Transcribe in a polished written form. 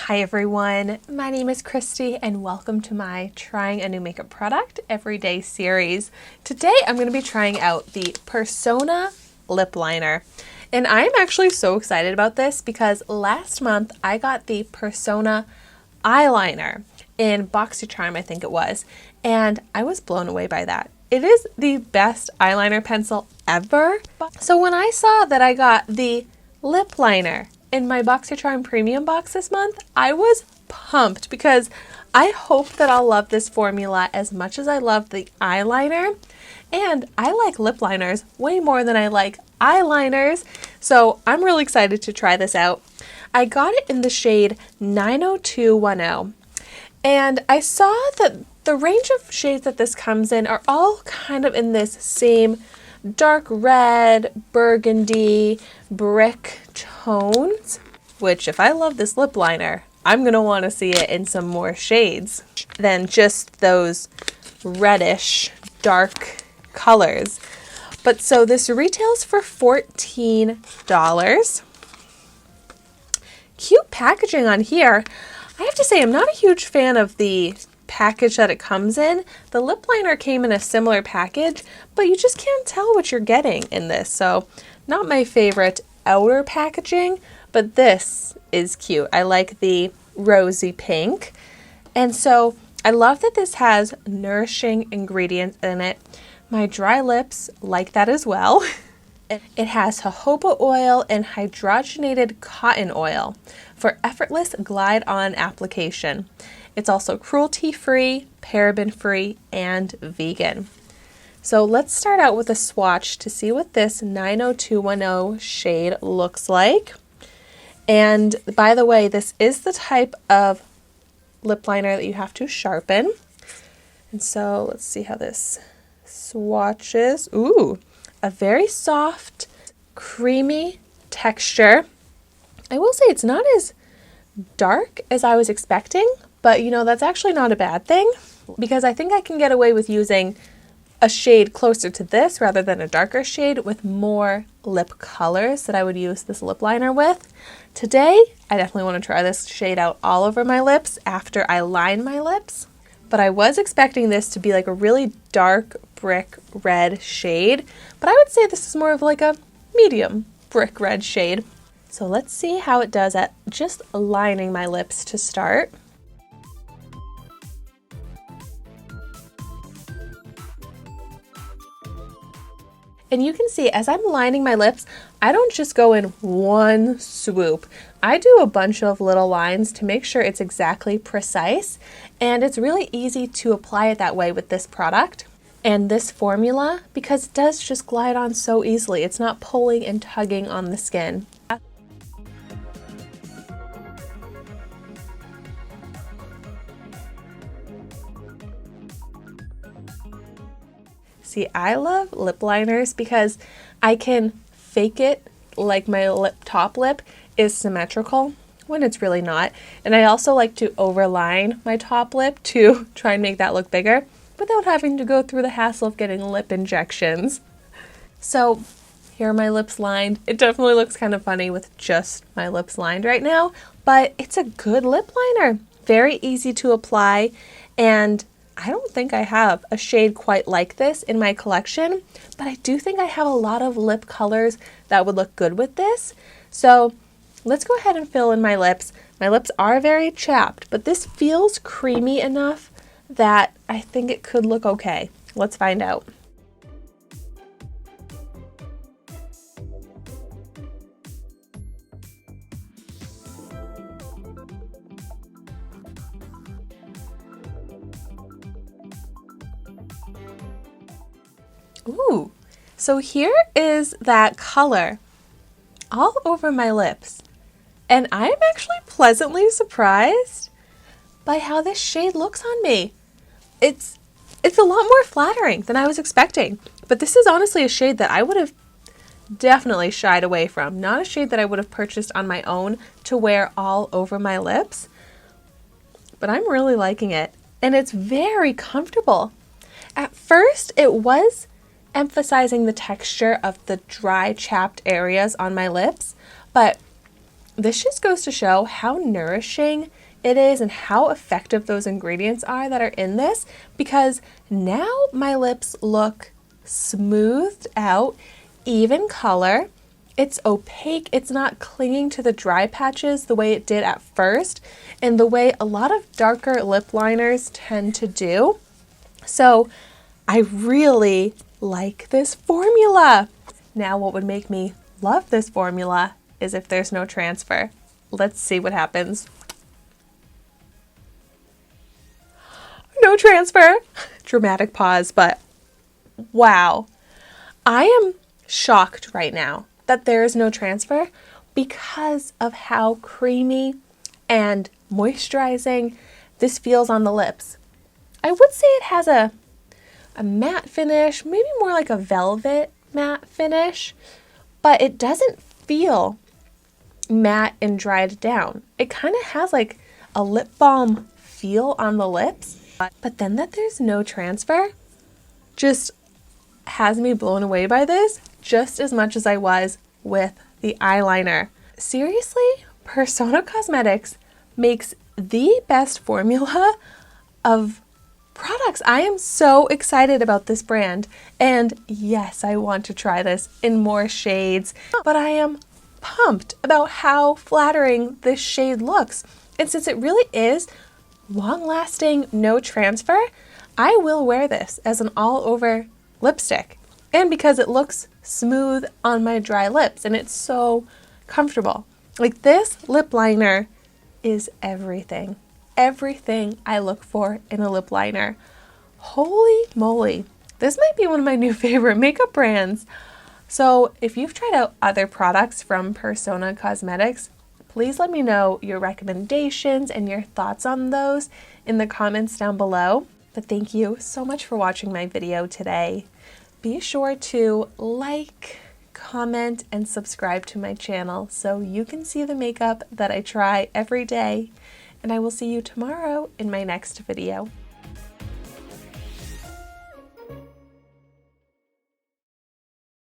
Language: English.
Hi everyone, my name is Christy and welcome to my Trying a New Makeup Product Everyday series. Today I'm going to be trying out the Persona lip liner. And I'm actually so excited about this because last month I got the Persona eyeliner in boxycharm, I think it was, and I was blown away by that. It is the best eyeliner pencil ever. So when I saw that I got the lip liner in my boxycharm premium box this month, I was pumped because I hope that I'll love this formula as much as I love the eyeliner. And I like lip liners way more than I like eyeliners, so I'm really excited to try this out. I got it in the shade 90210, and I saw that the range of shades that this comes in are all kind of in this same dark red, burgundy, brick tones, which if I love this lip liner, I'm going to want to see it in some more shades than just those reddish, dark colors. But so this retails for $14. Cute packaging on here. I have to say I'm not a huge fan of the package that it comes in. The lip liner came in a similar package, but you just can't tell what you're getting in this. So not my favorite outer packaging, but this is cute. I like the rosy pink. And so I love that this has nourishing ingredients in it. My dry lips like that as well. It has jojoba oil and hydrogenated cotton oil for effortless glide on application. It's also cruelty-free, paraben-free, and vegan. So let's start out with a swatch to see what this 90210 shade looks like. And by the way, this is the type of lip liner that you have to sharpen. And so let's see how this swatches. Ooh, a very soft, creamy texture. I will say it's not as dark as I was expecting, but you know, that's actually not a bad thing because I think I can get away with using a shade closer to this rather than a darker shade with more lip colors that I would use this lip liner with. Today, I definitely want to try this shade out all over my lips after I line my lips, but I was expecting this to be like a really dark brick red shade, but I would say this is more of like a medium brick red shade. So let's see how it does at just lining my lips to start. And you can see as I'm lining my lips, I don't just go in one swoop. I do a bunch of little lines to make sure it's exactly precise, and it's really easy to apply it that way with this product and this formula because it does just glide on so easily. It's not pulling and tugging on the skin. See, I love lip liners because I can fake it like my top lip is symmetrical when it's really not. And I also like to overline my top lip to try and make that look bigger without having to go through the hassle of getting lip injections. So here are my lips lined. It definitely looks kind of funny with just my lips lined right now, but it's a good lip liner. Very easy to apply, and I don't think I have a shade quite like this in my collection, but I do think I have a lot of lip colors that would look good with this. So let's go ahead and fill in my lips. My lips are very chapped, but this feels creamy enough that I think it could look okay. Let's find out. Ooh, so here is that color all over my lips. And I'm actually pleasantly surprised by how this shade looks on me. It's a lot more flattering than I was expecting. But this is honestly a shade that I would have definitely shied away from. Not a shade that I would have purchased on my own to wear all over my lips. But I'm really liking it. And it's very comfortable. At first, it was emphasizing the texture of the dry, chapped areas on my lips, but this just goes to show how nourishing it is and how effective those ingredients are that are in this, because now my lips look smoothed out, even color. It's opaque. It's not clinging to the dry patches the way it did at first and the way a lot of darker lip liners tend to do. So I really like this formula. Now, what would make me love this formula is if there's no transfer. Let's see what happens. No transfer. Dramatic pause, but wow. I am shocked right now that there is no transfer because of how creamy and moisturizing this feels on the lips. I would say it has a matte finish, maybe more like a velvet matte finish, but it doesn't feel matte and dried down. It kind of has like a lip balm feel on the lips, but then that there's no transfer just has me blown away by this just as much as I was with the eyeliner. Seriously, Persona Cosmetics makes the best formula of products. I am so excited about this brand, and yes, I want to try this in more shades, but I am pumped about how flattering this shade looks. And since it really is long-lasting, no transfer, I will wear this as an all-over lipstick. And because it looks smooth on my dry lips and it's so comfortable. Like, this lip liner is everything. Everything I look for in a lip liner. Holy moly. This might be one of my new favorite makeup brands. So if you've tried out other products from Persona Cosmetics, please let me know your recommendations and your thoughts on those in the comments down below. But thank you so much for watching my video today. Be sure to like, comment, and subscribe to my channel so you can see the makeup that I try every day. And I will see you tomorrow in my next video.